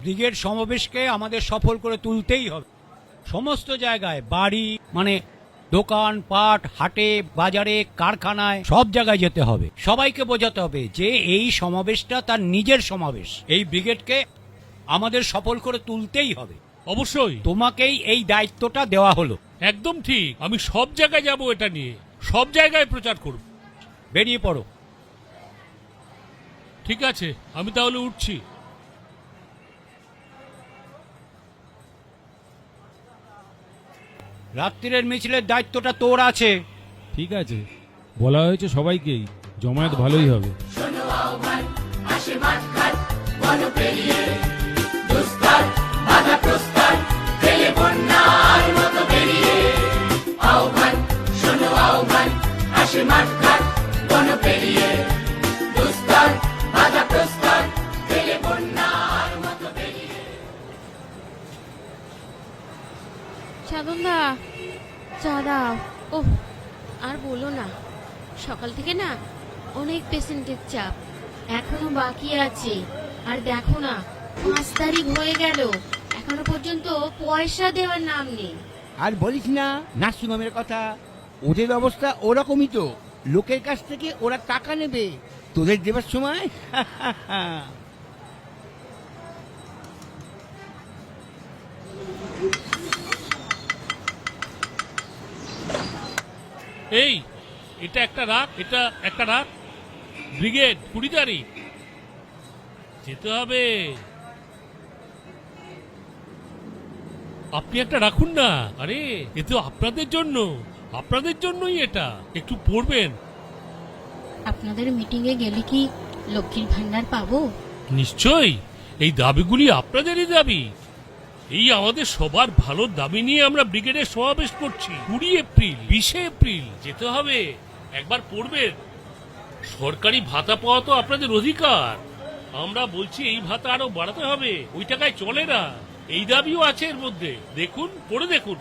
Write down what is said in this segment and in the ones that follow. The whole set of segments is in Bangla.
ব্রিগেড সমাবেশকে আমাদের সফল করে তুলতেই হবে। সমস্ত জায়গায় বাড়ি মানে দোকান পাট, হাটে বাজারে, কারখানায়, সব জায়গায় যেতে হবে। সবাইকে বোঝাতে হবে যে এই সমাবেশটা তার নিজের সমাবেশ। এই ব্রিগেডকে আমাদের সফল করে তুলতেই হবে। অবশ্যই তোমাকেই এই দায়িত্বটা দেওয়া হলো। একদম ঠিক। আমি সব জায়গায় যাব, এটা নিয়ে সব জায়গায় প্রচার করব। বেরিয়ে পড়ো। ঠিক আছে, আমি তাহলে উঠছি। রাত্রিরের মিছিলের দায়িত্বটা তোর আছে। ঠিক আছে, বলা হয়েছে সবাইকেই, জমায়েত ভালোই হবে। সাধনদা, চা দাও। ওহ, আর বলো না, সকাল থেকে না অনেক পেশেন্টের চাপ, এখনো বাকি আছে। আর দেখো না, 5 তারিখ হয়ে গেল, এখনো পর্যন্ত পয়সা দেওয়ার নাম নেই। আর বলিস না নার্সিংহোমের কথা, ওদের অবস্থা ওরকমই তো। লোকের কাছ থেকে ওরা টাকা নেবে, তোদের দেবার সময় এই, এটা একটা রাত, এটা একটা রাত। ব্রিগেড 20 তারিখ যেতে হবে। আপনি একটা রাখুন না। আরে এ তো আপনাদের জন্য, আপনাদের জন্যই এটা। একটু পড়বেন। আপনাদের মিটিং এ গেলে কি লক্ষ্মীর ভান্ডার পাবো? নিশ্চয়ই, এই দাবিগুলি আপনাদেরই দাবি। এই আমাদের সবার ভালো দাবি নিয়ে আমরা ব্রিগেডের সমাবেশ করছি। 20 এপ্রিল, 20 এপ্রিল যেতে হবে। একবার পড়বেন। সরকারি ভাতা পাওয়া তো আপনাদের অধিকার। আমরা বলছি এই ভাতা আরো বাড়াতে হবে, ওই টাকায় চলে না। এই দাবিও আছে এর মধ্যে। দেখুন, পড়ে দেখুন।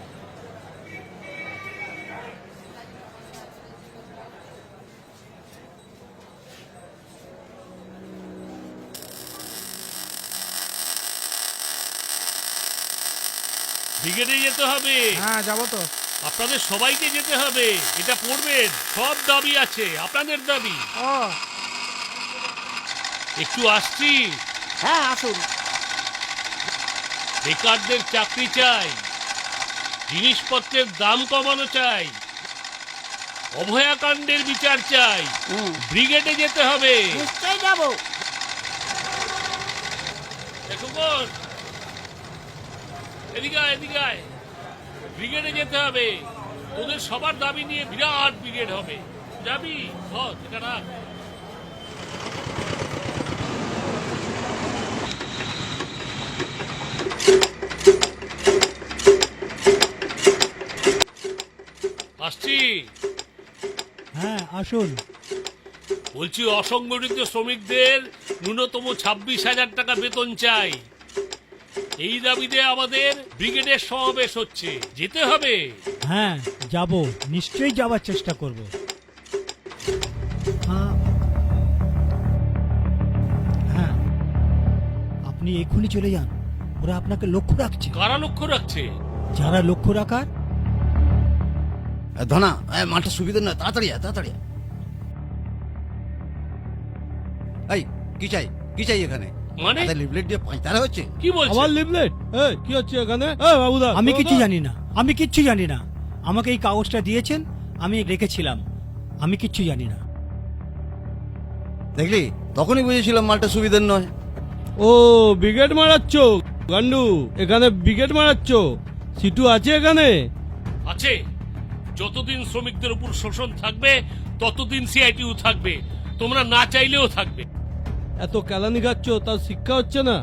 ব্রিগেডে যেতে হবে। হ্যাঁ, যাবো তো। আপনাদের সবাইকে যেতে হবে। এটা পড়বেন। সব দাবি আছে, আপনাদের দাবি। ও একটু আসছি। হ্যাঁ, আসুন। বেকারদের চাকরি চাই, জিনিসপত্রের দাম কমানো চাই, অভয়াকাণ্ডের বিচার চাই। ব্রিগেডে যেতে হবে। নিশ্চয়ই যাবো। দেখো বোন, এদিকে আয়, এদিকে আয়। ব্রিগেডে যেতে হবে। তোদের সবার দাবি নিয়ে বিরাট ব্রিগেড হবে। যাবি? এটা রাখ। আসছি। হ্যাঁ, আসুন। বলছি, অসংগঠিত শ্রমিকদের ন্যূনতম 26,000 টাকা বেতন চাই। এই দাবিতে আমাদের ব্রিগেডের সমাবেশ হচ্ছে। যেতে হবে। হ্যাঁ, যাব, নিশ্চয়ই যাবার চেষ্টা করব। হ্যাঁ, আপনি এক্ষুনি চলে যান। ওরা আপনাকে লক্ষ্য রাখছে। কারা লক্ষ্য রাখছে? যারা লক্ষ্য রাখার। ধনা, মাঠটা সুবিধা নয়, তাড়াতাড়ি আয়, তাড়াতাড়ি আয়। এই কি চাই, কি চাই এখানে? মানে লিফলেট দিয়ে পাঁচতারা হচ্ছে। কি বলছিস? আবার লিফলেট? এই কি হচ্ছে এখানে? এই বাবুদা, আমি কিচ্ছু জানি না, আমি কিচ্ছু জানি না। আমাকে এই কাগজটা দিয়েছেন, আমি রেখেছিলাম। আমি কিচ্ছু জানি না। দেখলি, তখনই বুঝেছিলাম মালটা সুবিধার নয়। ও ব্রিগেড মারাচ্ছ গান্ডু, এখানে ব্রিগেড মারাচ্ছ? সিটু আছে এখানে? আছে। যতদিন শ্রমিকদের উপর শোষণ থাকবে ততদিন সিআইটিউ থাকবে। তোমরা না চাইলেও থাকবে। এত কেলানি খাচ্ছ, তার শিক্ষা হচ্ছে না?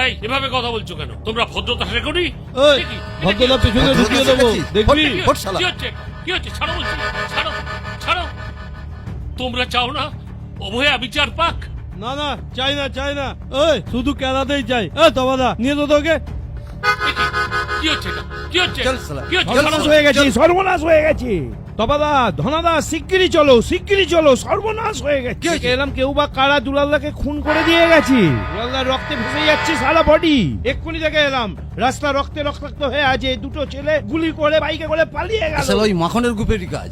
এই, এভাবে কথা বলছো কেন? তোমরা ভদ্রতা শেখোনি? ওই ভদ্রতা পেছনে ঢুকিয়ে দেবো, দেখবি? কি হচ্ছে? কি হচ্ছে? ছাড়ো বলছি, ছাড়ো, ছাড়ো। তোমরা চাও না অভয়া বিচার পাক? না না, চাই না, চাই না। ওই শুধু কেলাতেই চাই। তবাদা নিয়ে তো তোকে। কি হচ্ছে এটা? কি হচ্ছে? চল শালা। কি হচ্ছে? চল, ছাড়ো। হয়ে গেছি, সর্বনাশ হয়ে গেছে। তবাদা ধনাদা শিগগিরই চলো সর্বনাশ হয়ে গেছে এলাম কেউ বা কারা দুলালদাকে খুন করে দিয়ে গেছে দুলালদার রক্তে ভেসে যাচ্ছে সারা বডি এক্ষুনি দেখে এলাম রাস্তা রক্তে রক্তাক্ত হয়ে আছে দুটো ছেলে গুলি করে বাইকে করে পালিয়ে গেল আসলে ওই মাখনের গ্রুপেরই কাজ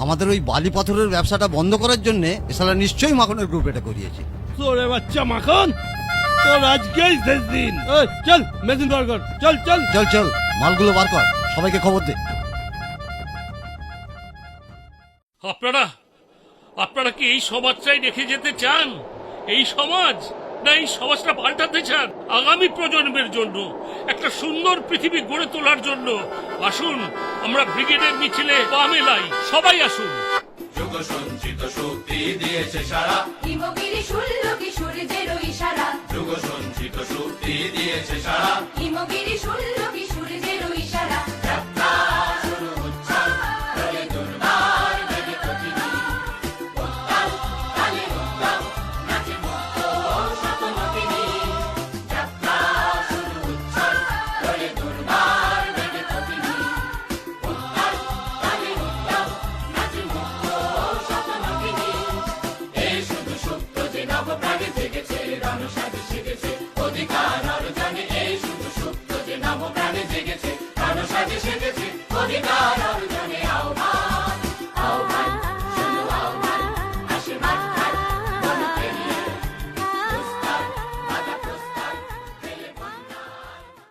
আমাদের ওই বালি পাথরের ব্যবসাটা বন্ধ করার জন্য এসালা নিশ্চয়ই মাখনের গ্রুপ এটা করিয়েছে তোরে বাচ্চা মাখন তোর আজকেই শেষ দিন এই, চল মেশিন বার কর চল চল মালগুলো বার কর সবাইকে খবর দে আপনারা কি এই সমাজটাই রেখে যেতে চান? এই সমাজ, না এই সমাজটা পাল্টাতে চান আগামী প্রজন্মের জন্য, একটা সুন্দর পৃথিবী গড়ে তোলার জন্য? আসুন আমরা ব্রিগেডের মিছিলে পা মেলাই, সবাই আসুন। যুগ সঞ্চিত শক্তি দিয়েছে সারা, হিমগিরি শুনল কিশোরদের ইশারা, যুগ সঞ্চিত শক্তি দিয়েছে সারা, হিমগিরি শুনল কিশোরদের ইশারা। যাত্রা শুরু হচ্ছে, দলে দুর্বার বেগে প্রতিদিন, উত্তাল কালে উত্তাল, নাচে মুক্ত শতনতিনী। যাত্রা শুরু হচ্ছে, দলে দুর্বার বেগে প্রতিদিন, উত্তাল কালে উত্তাল, নাচে মুক্ত শতনতিনী। এই শুধু সুপ্ত যে নবপ্রাণে জেগেছে, রণসাজে সেজেছে অধিকার অর্জনে। এই শুধু সুপ্ত যে নবপ্রাণে জেগেছে, রণসাজে সেজেছে